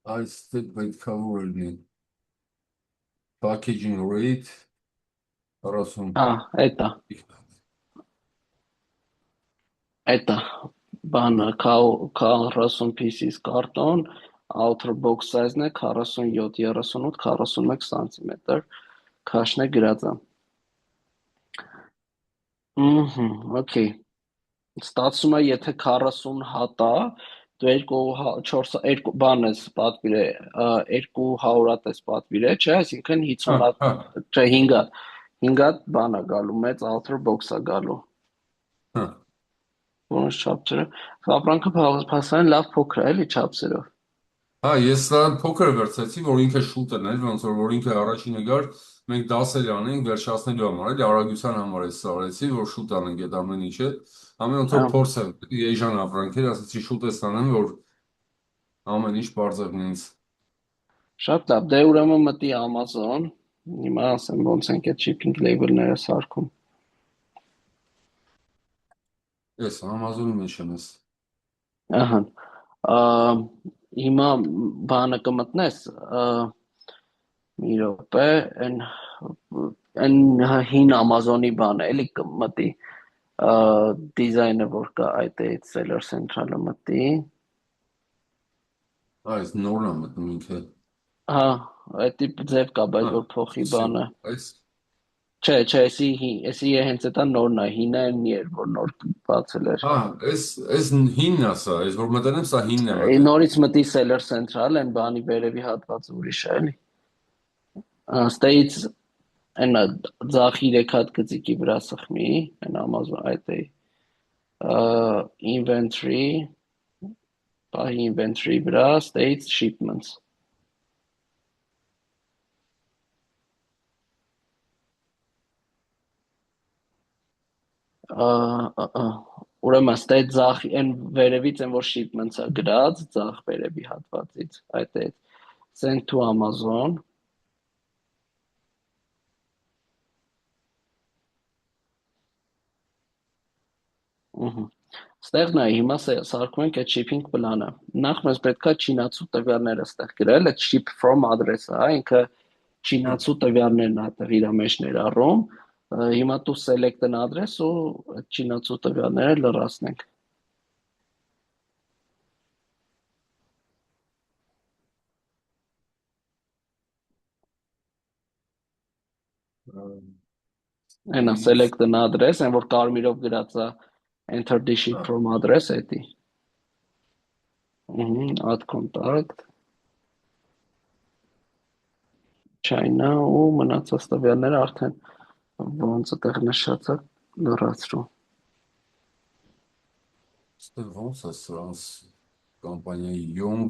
Այս պետք է որ լինի packaging rate 40 Это բանը 40 pieces կարտոն, outer box size-ն է 47, 38, 41 սանտիմետր, քաշն է գրած է։ Okay։ Ստացվում է, եթե 40 հատ է, դու 2 բան ես պատվիրել, 200 հատ ես պատվիրել, չէ, այսինքն 50 հատ, չէ, 5 հատ բան է գալու, մեծ outer box է գալու։ Ոնց չափսերը։ Ապրանքը փաստորեն լավ փոքր է, էլի չափսերով։ ես դա փոքր վերցեցի, որ ինքը շուտն էր, ոնց որ ինքը առաջինը գար, մենք դասել անենք վերջացնելու համար, էլի արագության համար ես արեցի, որ շուտ անենք այդ ամեն ինչը։ Ամեն ոնց որ փորձեմ, էժան ապրանքեր, ասեցի շուտ ես անեմ, որ ամեն ինչ բարձր ինձ։ Շատ լավ, դե ուրեմն մտի Amazon, հիմա ասեմ ոնց ենք այդ shipping label-ները սարքում։ Ես Amazon-ի մեջ եմ ես։ Ահա։ Հիմա բանը կմտնես, մի րոպե, այն հին Amazon-ի բանը էլի կմտի, դիզայնը որ կա այդ Seller Central-ը մտի։ Այս նորն է մտնում ինքը։ Հա, այդ տիպ ձև կա, բայց որ փոխի բանը։ Այս Չէ, էսի հենց էտա նորն է, հինը մի էր, որ նոր բացել էր։ այս հինն է սա, այս որ մտել եմ, սա հինն է մտել։ Նորից մտի Seller Central, այն բանի վերևի հատվածը ուրիշ է, էլի։ Ստեից այն ձախ 3 հատ գծիկի վրա սխմի, այն Amazon այդ է։ Inventory, պահի inventory վրա, states shipments։ Ուրեմն state ձախ այն վերևից այն որ shipments-ը գրած, ձախ վերևի հատվածից, այդ է send to Amazon։ Ստեղ նայ, հիմա սարքում ենք այդ shipping պլանը։ Նախ մեզ պետքա չինացու տվյալները ստեղ գրել, այդ ship from address-ը, հա, ինքը չինացու տվյալներն է այդտեղ իր մեջ ներառում։ Հիմա դու select an address ու այդ չինացու տվյալները լրացնենք։ Այնա select an address, այն որ կարմիրով գրած է enter the ship from address էդի։ Add contact China ու մնացած տվյալները արդեն ոնց այդտեղ նշած է լրացրու։ Ոնց է սրանց կամպանիայի Young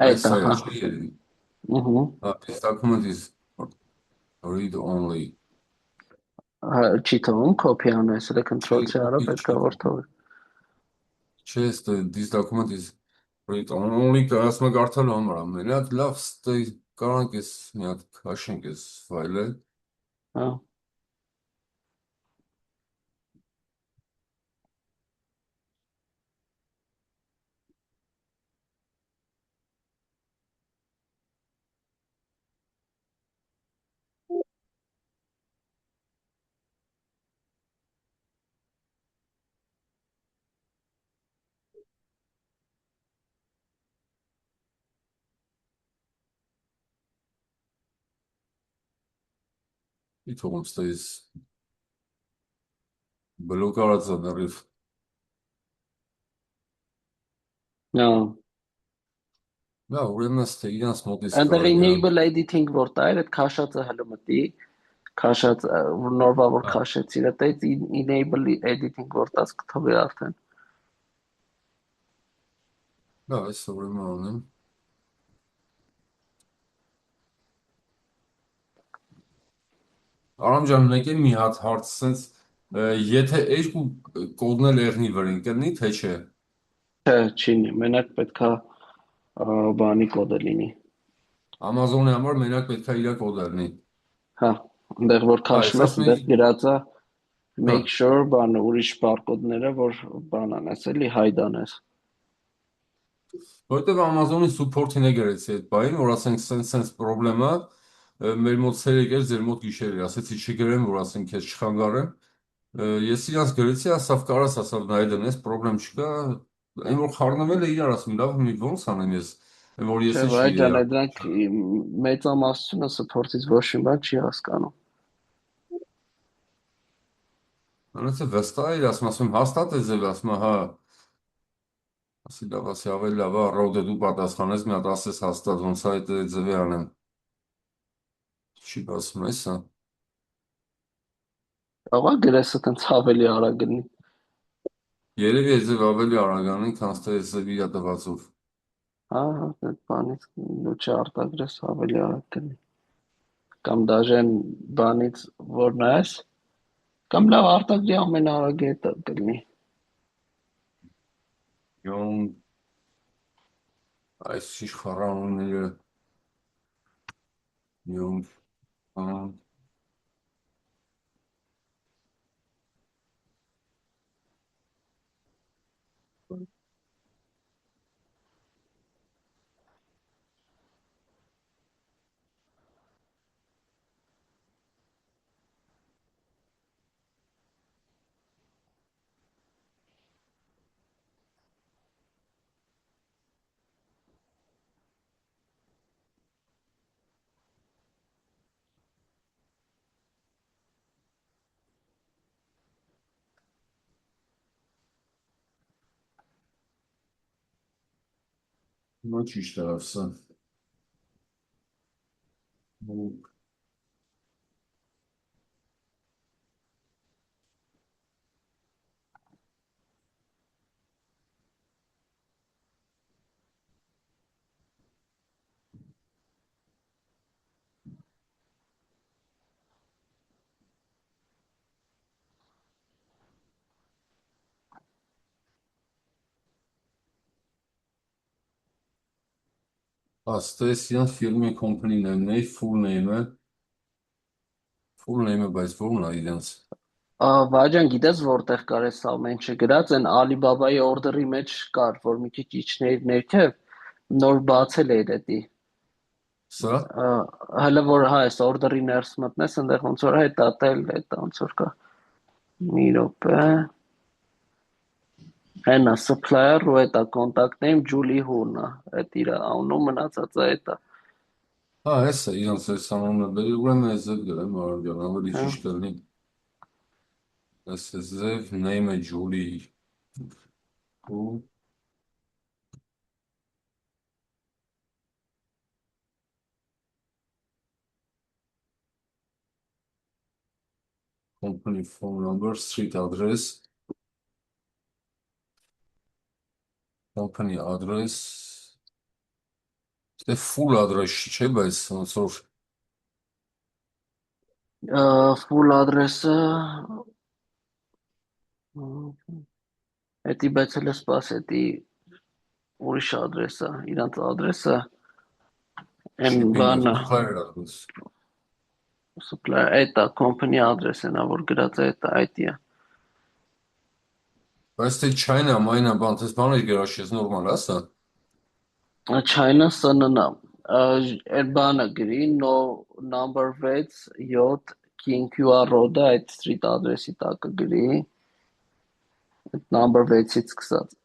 Այդ այս հա։ է։ This document is read only. Չի թվում copy անես, elə control C արա պետքա որ թողի։ Չէ, this document is read only ասում է կարդալու համար ամենակ լավ կարանք ես մի հատ քաշենք այս ֆայլը։ Հա։ Ի թողում ստեյս բլոկ արած է նռիվ։ Հա։ Լավ, ուրեմն ստե իրանց մոտից Այնտեղ կարելի է enable editing որ տա էր, այդ քաշածը հələ մտի, քաշած նորվա որ քաշեցիր, այդ enable editing որ տաս կթողի արդեն։ լավ, այս ուրեմն անեմ։ Արամ ջան, մեկ է մի հատ հարց սենց եթե երկու կոդնել եղնի վրին կլինի, թե չէ։ Չէ, չի, մենակ պետքա բանի կոդը լինի։ Amazon-ի համար մենակ պետք է իր կոդը լինի։ Հա, այնտեղ որ քաշում ես, այնտեղ գրած է make sure բանը ուրիշ բարկոդները որ բան անես, էլի hide անես։ Որովհետև Amazon-ի support-ին է գրեցի այդ բային, որ ասենք sense պրոբլեմը մեր մոտ ցերեկ էր, ձեր մոտ գիշեր էր, ասեցի չգրեմ, որ ասենք քեզ չխանգարեմ։ Ես իրանց գրեցի, ասավ կարաս, ասավ նայ դնես, պրոբլեմ չկա։ Այն որ խառնվել է իրար, ասում լավ, մի ոնց անեմ ես, այն որ Չէ, ես էլ վայ ջան, չգիտեի։ դրանք մեծամասնությունը սփորձից ոչ մի բան չի հասկանում։ Անացը վստահ էր, ասում հաստատ է ձև, ասում հա, ասի լավ, ասի ավելի լավ, ռոդը դու պատասխանես, մի հատ ասես հաստատ ոնց է այդ ձևի անեմ։ Չի ասում էսա։ Աղա գրեսը տենց ավելի արագ գնի։ Երևի այս ձև ավելի արագ անի, քան թե այս ձևի իր տվածով։ Հա, հա, այդ բանից դու չարտագրես ավելի արագ գնի։ Կամ դաժե այն բանից որ նայես, կամ լավ արտագրի ամենաարագը դա կլինի։ Յոն այս իշխառանունները յոն Նա ճիշտ է ասա։ Աստեսյան ֆիլմի company name-ն է, full name-ը, բայց ո՞րն է իրենց։ Վայջան գիտես որտեղ կար այս ամեն ինչը գրած են Alibaba-ի օրդերի մեջ կար, որ մի քիչ իջներ ներքև նոր բացել էր դա։ Սա։ Հələ որ հա այս օրդերի ներս մտնես, այնտեղ ոնց որ հետ ատել, այդ ոնց որ կա։ Մի րոպե։ Հենա supplier ու էտա contact name Julie Hoon-ը։ Այդ իր անունը մնացածը էտա։ Հա, էս է իրենց այս անունը, բերի ուրեմն այս ձև գրեմ, արագ ավելի Հա։ ճիշտ կլինի։ Այս է ձև, name-ը Julie ու company phone number, street address, company address, դե full address-ը չէ, բայց ոնց որ Full address-ը էդի բայց հələ սպաս էդի ուրիշ ադրեսա, իրանց ադրեսը այն shipping բանը supplier address։ supplier էտա company address-ն ա որ գրած է էտա ID-ը։ Բայց թե China, մայնա, բան, տես բան էր գրաշ, ես նորմալ, ասա։ China SNN-ը այդ բանը գրի no number 6 7 King QR Road-ը այդ street address-ի տակը գրի այդ number 6-ից սկսած։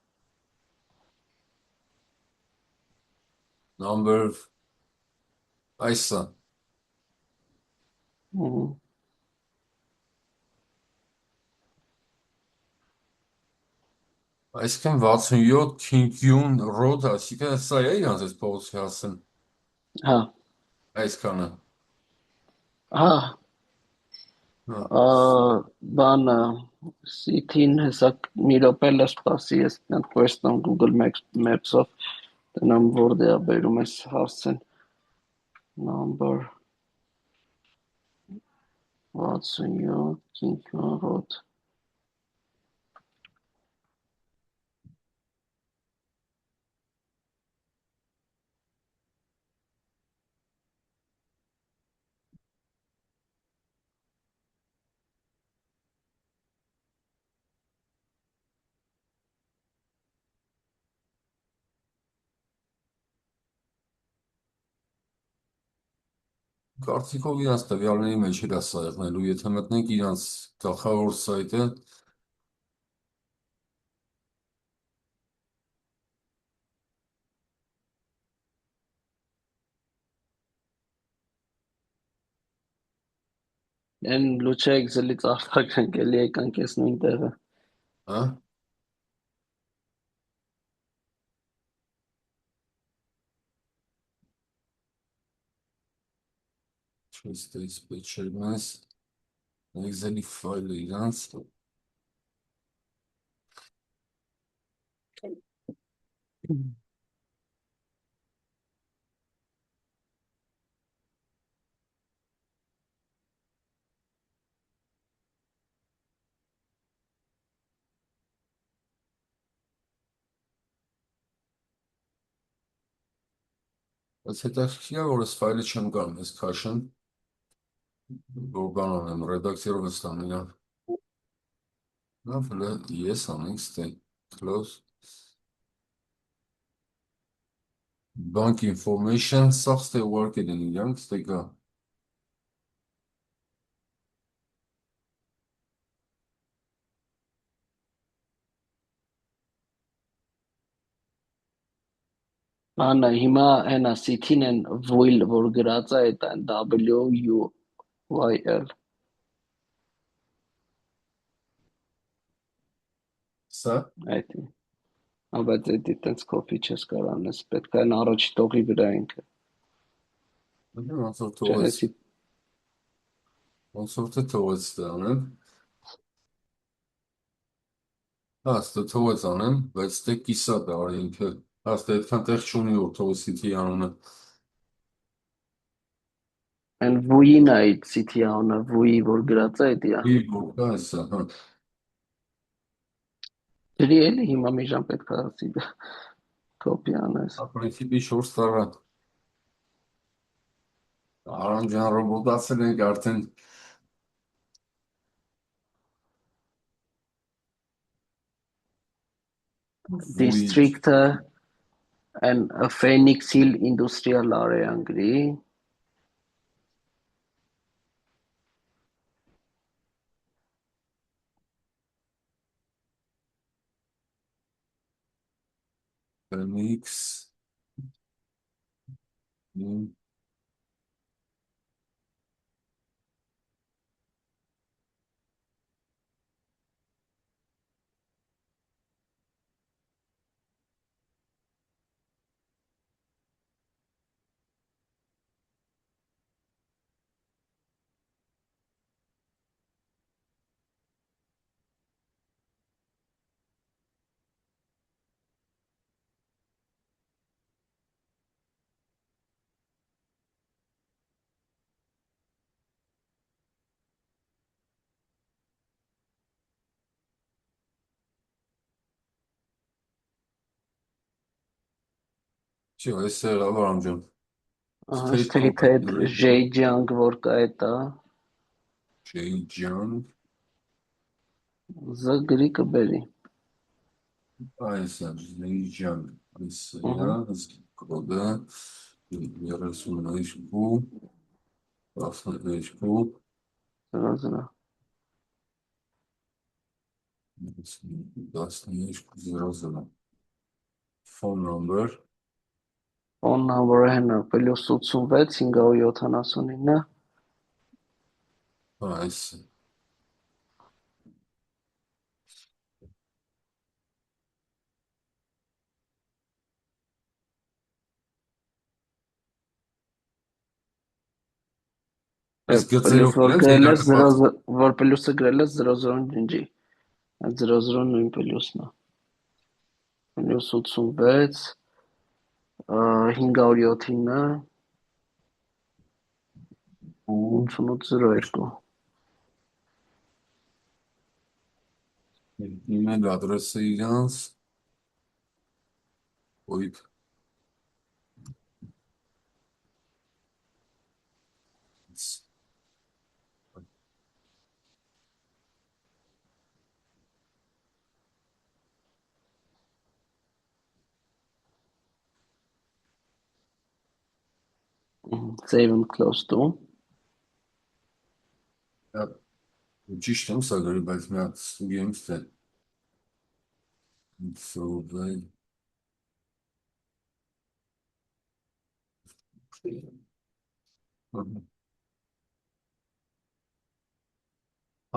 Number, այսա, Ուհ, այսքան 67 King Road, այսինքն սա է իրանց այս փողոցի հասցեն, հա այսքանը։ հա Հա, բանը city-ն հեսա մի րոպե լսպասի սպասի ես այդ question Google Maps-ով տնամ որտեղ է բերում ես հասցեն number 67 King QR Road Կարծիքով իրանց տվյալների մեջ էլ է սա եղնելու, եթե մտնենք իրանց գլխավոր սայթը, Են լուչա Excel-ից արտակարգ էլի եկանք ես նույն տեղը։ հա, չես տես պետք չէր մեզ, Excel-ի ֆայլը իրանց, բայց հետաքրքիր է, որ այս ֆայլը չեմ կարող ես քաշեմ, որ բան անեմ, ռեդակցիորով ստամ իրան, լավ, yes անենք, stay, close, bank information, սաղ ստե ուղարկել են իրանք, ստե գա, Անա հիմա այնա CT-ն են will որ գրած է այդ են WUYL սա, այդ բայց այդ տենց կոպի չես կարող անես պետք է այն առաջի տողի վրա ինքը ոնց որ չէ թողեց, էսի ոնց որ թե թողեց ստե անեմ, հա, ստե թողեց անեմ, բայց ստե կիսա դա արի ինքը, հա, ստե այդքան տեղ չունի, որ թողեց CT անունը, այն VUI-ն է այդ CT անունը VUI որ գրած է դա ի որ կա հեսա, հա, դրի էլի հիմա մի ժամ պետք է ասի կոպի անես ապրինցիպի 4 տարա, արանջան ռոբոտացել ենք արդեն, վույի, district-ը and Phoenix Hill Industrial Area անգրի Phoenix, Չի, այս է լավ արանջան, State state head Corporation, Zhejiang որ կա դա J-Jan, Z գրի կբերի այս է, J-Jan, այս է, այս կոդը, 32, 12, զրո 1200, phone number, phone number-ը հենա +86 579 այս է, այս պլյուս գծերով որ իրենց գրել ես հետաքրված, 0 որ պլյուսը գրել ես 00-ն ջնջի այդ 00 նույն պլյուսն է +86 579 ու 8802 email adresse իրանց, ոիպ, save and close to Դա ճիշտ եմ սա գրի, բայց մի հատ ստուգեմ թե սովորել։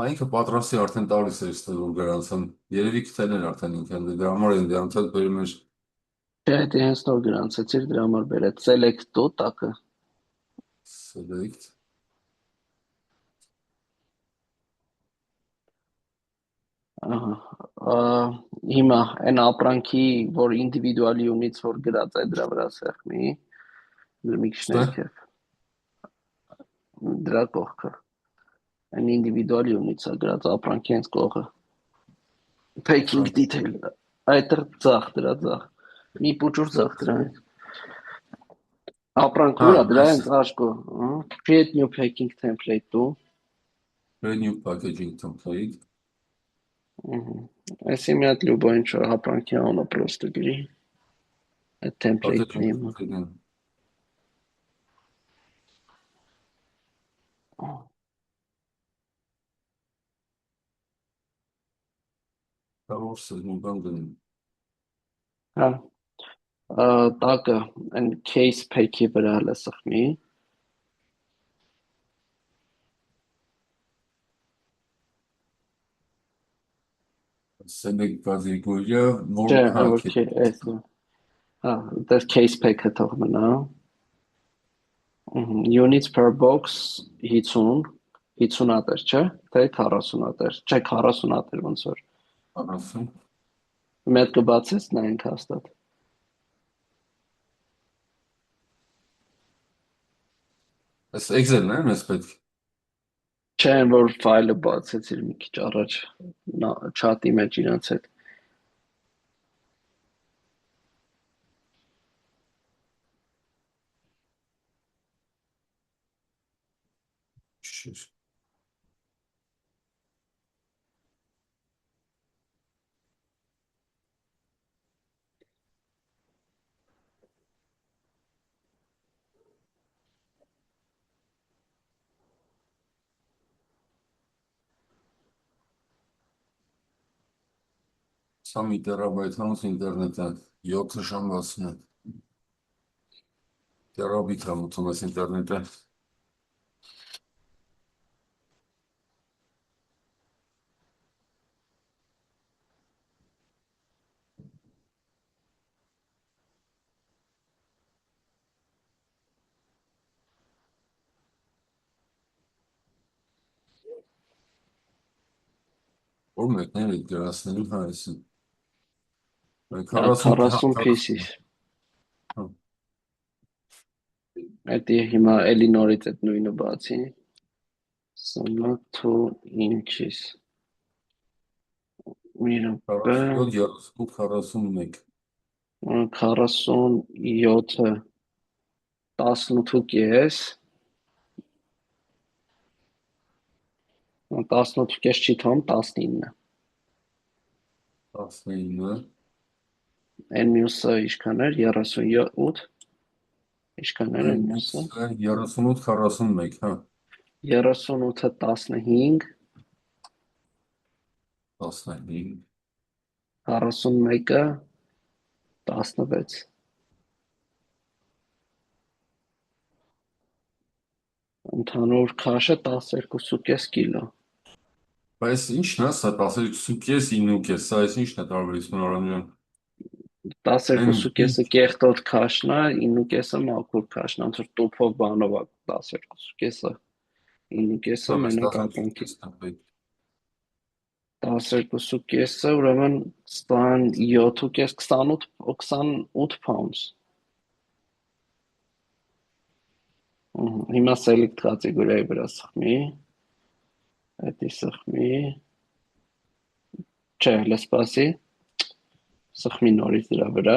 Ինքը պատրաստի արդեն տալիս էր ստեղ որ գրանցեմ։ Երևի գտել են արդեն ինքն դրա համար են դրանց հետ բերում էր Չէ, դե հենց նոր գրանցեցիր դրա համար բերեց select-ո տակը։ select։ Ահա։ Հիմա այն ապրանքի, որ ինդիվիդուալ յունից որ գրած է դրա վրա սեղմի, մի քիչ Ստե։ ներքև, դրա կողքը։ Այն ինդիվիդուալ յունից է գրած ապրանքի հենց կողը։ Packing Ապրանք։ detail։ Այդտեղ ձախ, դրա ձախ։ Մի փոճուր ձախ դրա։ Ապրանք Հա, ուրա դրա այս հենց աշկո։ Create new packing template դու։ new packaging template։ Այսի մի հատ լուբոյն չէ, ապրանքի անունը պրոստը գրի։ Այդ template Packaging name-ը։ template։ Կարող է մի բան գնում։ Հա, տակը այն case pack-ի վրա հələ սխմի։ Select category-ը որ Չէ, հա որ էս։ Հա, դա case pack-ը թող մնա։ Units per box 50, 50 հատեր, չէ՞, թե 40 հատեր։ Չէ, 40 հատեր ոնց որ։ ասում։ Մեկ կբացես նայենք հաստատ։ Այս Excel-ն է մեզ պետք։ Չէ, որ ֆայլը բացեցիր մի քիչ առաջ chat-ի մեջ իրանց հետ։ Շիշ։ Սա մի տերաբայթ հանց ինտերնետ է 7 ժամ 60 տերաբիտ է մտնում այս ինտերնետը։ Որ մեկներ է գրասնելու հա այսին։ 40 հա 40 40 pieces։ Այդ հիմա էլի նորից այդ նույնը բացի։ Sum 2 inches։ Միրը 47 41 47-ը 18.5, 18.5 չի թվում 19։ 19 Այն մյուսը ինչքան էր 38, ինչքան էր այն մյուսը 38 41 հա 38-ը 15, 15 41-ը 16։ Ընդհանուր քաշը 12.5 կիլո։ Բայց ինչն է սա 12.5 9.5 սա այս ինչն է տարբերությունը Արամյան։ Այն 12.5-ը կեղտոտ քաշն է, 9.5-ը մաքուր քաշն է, ոնց որ տուփով բանով է 12.5-ը, 9.5-ը բայց մենակ ապրանքի։ 12.5 տապետ 12.5-ը ուրեմն 27.5, 28 pounds։ Հիմա select կատեգորիայի վրա սխմի, այդի սխմի, չէ, հələ սպասի, սխմի նորից դրա վրա,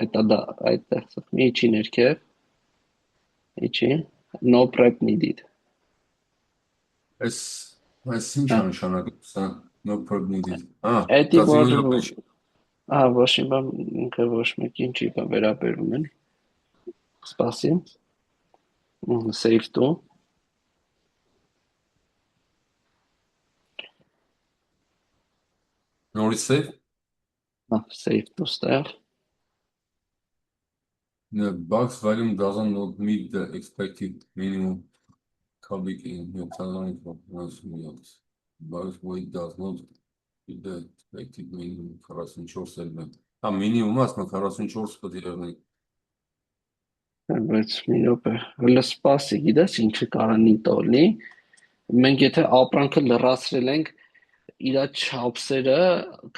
այդտեղ սխմի, իջի ներքև, իջի, no prep needed։ այս ինչ է նշանակում սա no prep needed հա Էդի որ կատեգորիա մեջ ոչ մի բան ինքը ոչ մեկին չի վերաբերում են։ Սպասի, save to, Նորից է։ Save դուստեղ։ The box volume doesn't not meet the expected minimum cubic in metallic materials. Box weight does not meet the expected minimum 44 element. Հա մինիմումը ասում 44 պետք է լինի։ Բայց մի րոպե, հələ սպասի, գիտես ինչը կարանի տոլի։ Մենք եթե ապրանքը լրացրել ենք, իր չափսերը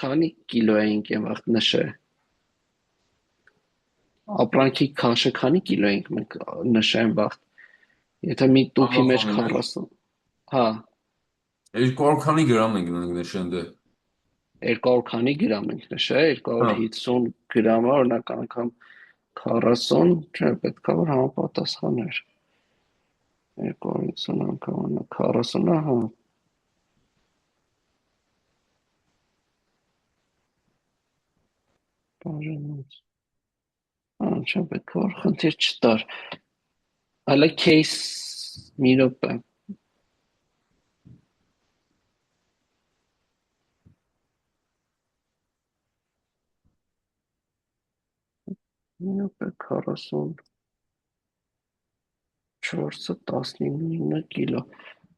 քանի կիլո էինք եմ վաղ նշե։ Ապրանքի քաշը քանի կիլո էինք մենք նշեմ վաղ։ Եթե մի տուփի մեջ Ամազոնի մեջ 40, հա, 200 քանի գրամ ենք նշեն դե։ 200 քանի գրամ ենք նշե, Հա, 250 գրամը օրինակ անգամ 40, չէ, պետք է որ համապատասխաներ։ 250 անգամ 40-ը, հա, բաժանած։ Հա, չէ, պետք է որ խնդիր չտար։ Հələ case մի րոպե։ Մի րոպե 44-ը 19 կիլո։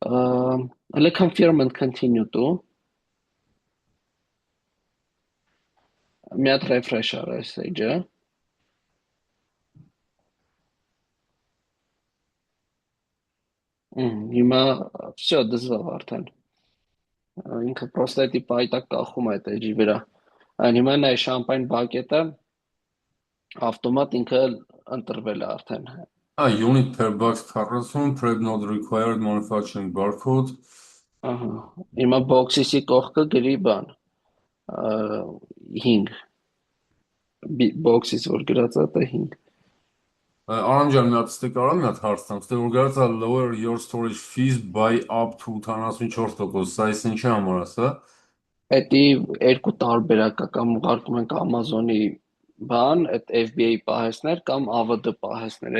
Հələ confirm and continue դու։ Մի հատ refresh արա sage-ը։ Հիմա всё դզվավ արդեն։ Ինքը պրոստատի պայտակ կախում է այդ էջի վրա։ Այն հիմա նայ շամպայն բակետը ավտոմատ ինքը ընտրվել է արդեն։ unit per box 40, prep not required manufacturing barcode. Ահա։ Հիմա box-ի կողքը գրի բան։ 5 box-ից որ գրած է դա 5։ Արանջան մի հատ ստե կարա մի հատ հարց տամ, ստե որ գրած է lower your storage fees by up to 84%, սա ის ինչի համար է սա։ Էդի երկու տարբերակ կա, կամ ուղարկում ենք Amazon-ի բան, այդ FBA պահեսներ կամ AVD պահեսներ։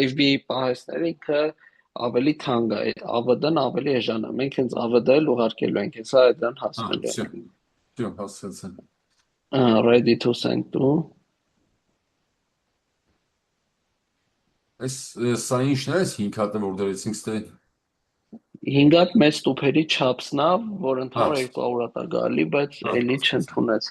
FBA պահեսները ինքը ավելի թանկ է, AVD-ն ավելի էժան է։ Մենք հենց AVD-ը ուղարկելու ենք, հեսա այդան հասնելու Всё, ենք։ всё, հասցրեցին։ Ready to send to։ Այս սա ինչն է, այս 5 հատը որ դրեցինք ստե։ 5 հատ մեծ տուփերի չափսն է, որ Հա, ընդհանուր 200 է գալի, բայց հա, էլի հասկացա։ չընդունեց։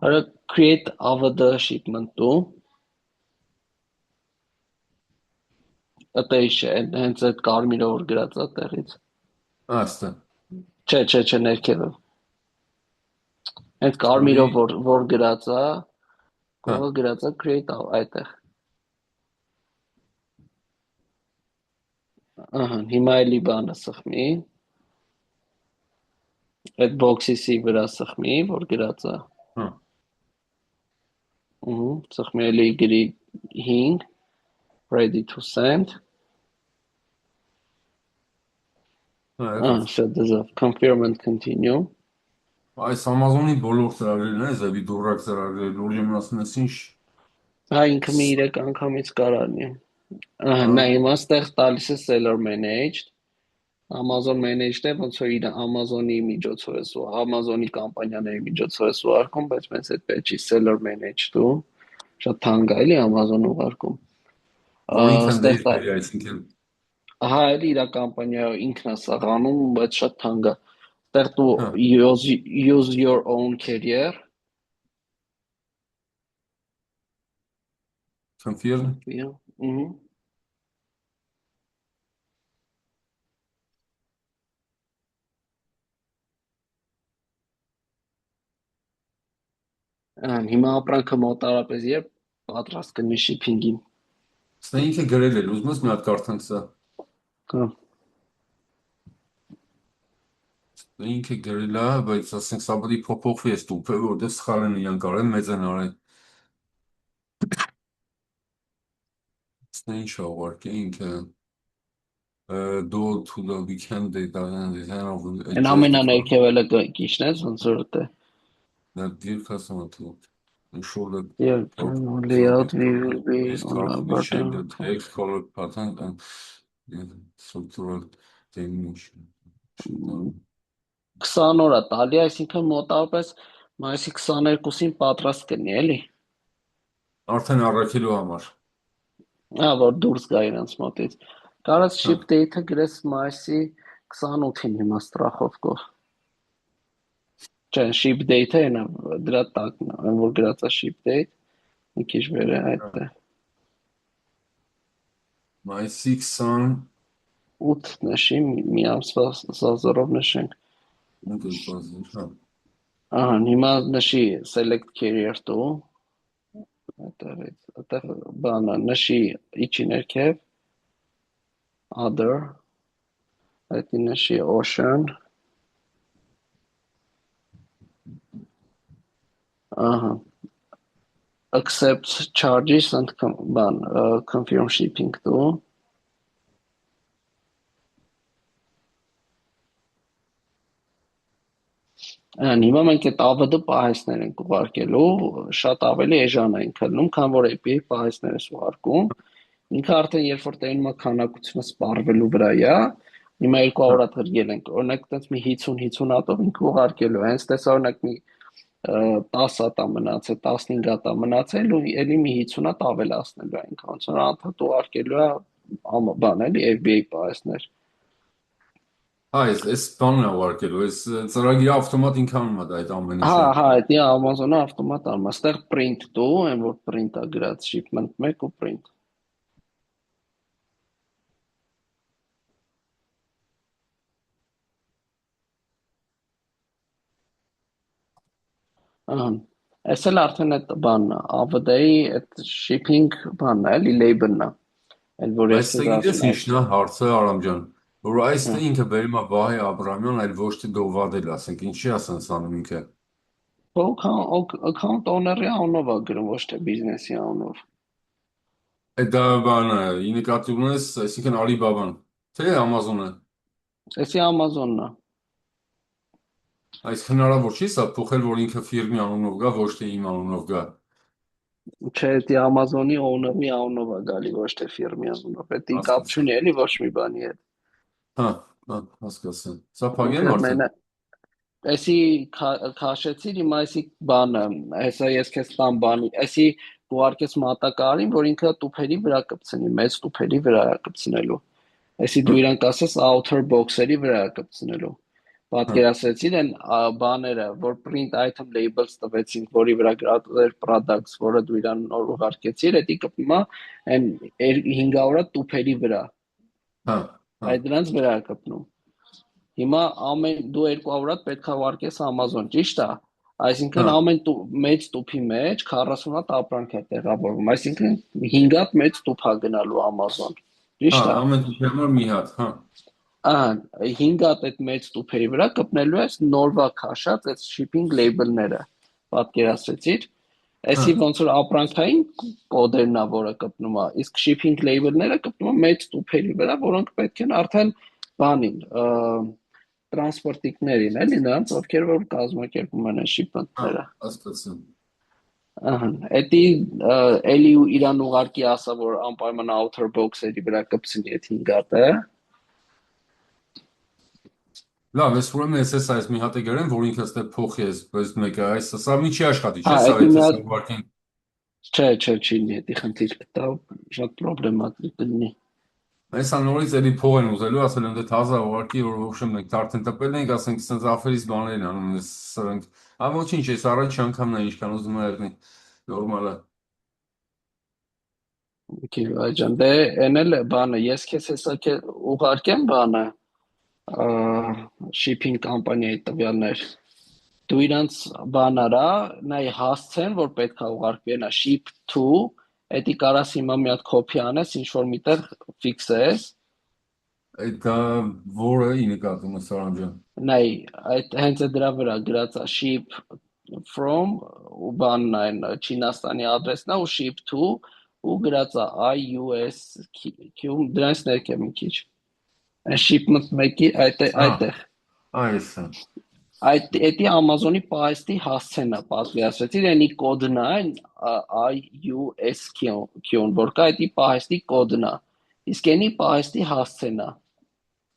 Արա create AVD shipment to։ Ըտեիշ է, հենց այդ կարմիրը որ գրած է տեղից։ Այստե։ Չէ, ներքևը։ Հենց կարմիրով Create, որ գրած է, հա, կողը գրած է create այդտեղ։ Ահա, հիմա էլի բանը սխմի, այդ box-ի վրա սխմի, որ գրած է։ հա, Սխմի էլի գրի 5, ready to send։ հա, եկավ։ Շա դզավ, confirm and continue։ Այս Amazon-ի բոլոր ծրագրերն է, զավի դուրակ ծրագրերը, լուրջ ասում ես ինչ։ Հա ինքը մի 3 անգամից կարանի։ Ահա, Հա, նա հիմա ստեղ տալիս է seller managed, Amazon managed է, ոնց որ իր Amazon-ի միջոցով ես ու Amazon-ի կամպանիաների միջոցով ես ուղարկում, բայց մեզ այդ պետք չի seller managed ու շատ թանկ է էլի Amazon ուղարկում։ որ ինքն Ստեղ դեր տա, բերի այսինքն։ հա էլի իր կամպանիա ինքն է սաղանում, բայց շատ թանկ է։ Ստեղ դու Հա, use your own carrier։ confirm։ Ահա։ Հիմա ապրանքը մոտարապես երբ պատրաստ կնի շիփինգին։ Սա ինքը գրել էր, ուզում ես մի հատ կարդանք սա։ Հա։ Ինքը գրել է, բայց ասենք սա պետք է փոփոխվի այս տուփը, որտեղ սխալ են իրան կարել, մեծ են արել։ Սա ինչ է ուղարկել ինքը do to the weekend data and design of Այն adjust for ամենաներքևելը կիչնես ոնց որ դե։ that dear customer to ensure that Yeah, your layout product will be is on a carefully shaped, button. the text, color, pattern, and Structural damage, շուտան։ 20 օր է տալի, այսինքն մոտավորապես մայիսի 22-ին պատրաստ կլինի, էլի։ Արդեն առաքելու համար։ Որ դուրս գա իրենց մոտից։ Կարած Հա, ship date-ը գրես մայիսի 28-ին հիմա ստրախովկով։ Չէ, ship date-ը այնա դրա տակն է, այն որ գրած է ship date, մի քիչ վեր է հա, այդ է։ մայիսի 20 8 նշի, մի ամսվա զազորով նշենք։ ընկերպազի, հա։ Ահա, հիմա նշի select carrier տու, այդտեղ բանը նշի իջի ներքև, other, այդ նշի ocean, ահա, accept charges and confirm shipping տու, հիմա մենք այդ AVD պահեսներ ենք ուղարկելու, շատ ավելի էժան ենք քննում, քան որ API պահեսներ ես ուղարկում, ինքը արդեն երբ որ տենում է քանակությունը սպառվելու վրա է, հիմա 200 հատ գրգել ենք, օրինակ այդպես մի 50 հատով ինքը ուղարկելու, հենց տես օրինակ մի 10 հատ է մնացել, 15 հատ է մնացել ու էլի մի 50 հատ ավելացնելու է ինքը, ոնց որ անդադ ուղարկելու է բան էլի FBA պահեսներ։ Հա, այս բանն է ուղարկելու, այս ծրագիրը ավտոմատ ինքանում է դա այդ ամեն Հա, ինչը։ հա, դա Amazon-ը ավտոմատ անում, այստեղ print դու, այն որ print է գրած shipment 1 ու print։ Ահա։ Այս էլ արդեն այդ բանն է, AVD-ի այդ shipping բանն է, էլի label-ն է, այն որ ես Այստեղ քեզ գիտես ասում եմ, ինչն է հարցը Արամ ջան, որ հա, այստեղ ինքը բերում է Վահե Աբրամյան, այլ ոչ թե Դովադել, ասենք, ինչի է ասենց անում ինքը։ account owner-ի անունով է գրում, ոչ թե բիզնեսի անունով։ Այդ դա բանը, ի նկատի ունես, այսինքն Alibaba-ն, թե Amazon-ը։ Էսի Amazon-ն է։ Այս հնարավոր չի սա փոխել, որ ինքը ֆիրմի անունով գա, ոչ թե իմ անունով գա։ Չէ, դա Amazon-ի owner-ի անունով է գալի, ոչ թե ֆիրմի անունով։ Դա կապ Հասկացա։ չունի, էլի ոչ մի բանի հետ։ Հա, հա, հասկացա։ Սա փագ է Ինքը արդեն։ մենա Էսի քաշեցիր հիմա էսի բանը, հեսա ես քեզ տամ բանի, էսի ուղարկես մատակարարին, որ ինքը տուփերի վրա կպցնի, մեծ տուփերի վրա է կպցնելու։ Էսի Հա, դու իրան կասես outer box-երի վրա է կպցնելու։ հա, Պատկերացրեցիր այն բաները, որ print item labels տվեցին, որի վրա գրած էր products, որը դու իրան նոր ուղարկեցիր, դա կպնում է այն 500 տուփերի վրա։ հա, հա, Այդ դրանց վրա է կպնում։ Հիմա դու 200 հատ պետք է ուղարկես Amazon, ճիշտ է։ հա, Այսինքն ամեն մեծ տուփի մեջ 40 հատ ապրանք է տեղավորվում, այսինքն 5 հատ մեծ տուփ է գնալու Amazon, հա, ճիշտ է։ ամեն դեպքի համար մի հատ, հա, Ահա 5 հատ այդ մեծ տուփերի վրա կպնելու ես նորվա քաշած այդ shipping label-ները։ Պատկերացրեցիր։ հա, Այսի ոնց որ ապրանքային կոդերն է, որը կպնում է, իսկ shipping label-ները կպնում է մեծ տուփերի վրա, որոնք պետք են արդեն բանին, տրանսպորտիկներին, էլի նրանց, ովքեր որ կազմակերպում են հա, շիփմենտները։ հասկացա։ Ահա, էդի էլի իրան ուղարկի ասա, որ անպայման outer box-երի վրա կպցնի այդ 5 հատը։ Լավ, ես ուրեմն այս մի հատ է գրեմ, որ ինքը ստե փոխի այս մեկը, սա մի չի աշխատի, Հա, չէ՞, սա էդի եթե մի սա հատ ուղարկենք։ չէ, չի լինի, էդի խնդիր կտա, շատ պրոբլեմատիկ կլինի։ Այսա նորից էլի փող են ուզելու, ասել են դե թազա ուղարկի, որ ոբշեմ մենք արդեն տպել ենք, ասենք սենց ափերից բաներ են անում, ես սրանք։ Հա ոչինչ, այս առաջ անգամն է ինչքան ուզում է եղնի։ Նորմալ է։ Okay, այջան, դե այն էլ բանը, ես քեզ հեսա ուղարկեմ բանը, shipping կամպանիայի տվյալներ։ Դու իրանց բան արա, նայ հասցեն, որ պետք է ուղարկվի նա ship to, էդի կարաս հիմա մի հատ կոպի անես, ինչ որ միտեղ ֆիքսես, Այդ դա որը ի նկատում է Սարան ջան։ նայ այդ հենց դրա վրա գրած է ship from ու բանն այն Չինաստանի ադրեսն է ու ship to ու գրած է IUSQ դրանց ներքև մի քիչ։ Այն shipment մեկի Հա, այդտեղ այս է։ այդ էդի Amazon-ի պահեստի հասցենա պատկերացրեցիր, այնի կոդն է այն IUSQ-ն, որ կա էդի պահեստի կոդն է։ Իսկ էնի պահեստի հասցենա։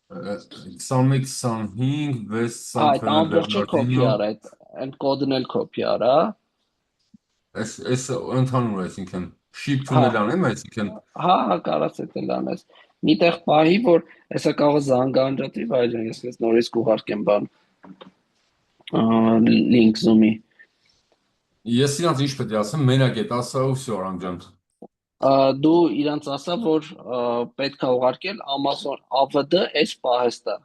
21, 25, 6 Այդ ցամփել է ամբողջը կոպի Բեռնարդինho, արա, այդ կոդն էլ կոպի արա։ այս ընդհանուր այսինքն շիփ Հա, թունելան եմ այսինքն հա, կարաս էլ անես։ Մի տեղ պահի, որ հեսա կարող զանգանջատի, բայց ես քեզ նորից կուղարկեմ բան, link Zoom-ի։ ես իրանց ինչ պետք է ասեմ, մենակ է 10 ու всё Արամ ջան։ Դու իրանց ասա, որ պետք է ուղարկել Amazon AVD այս պահեստը։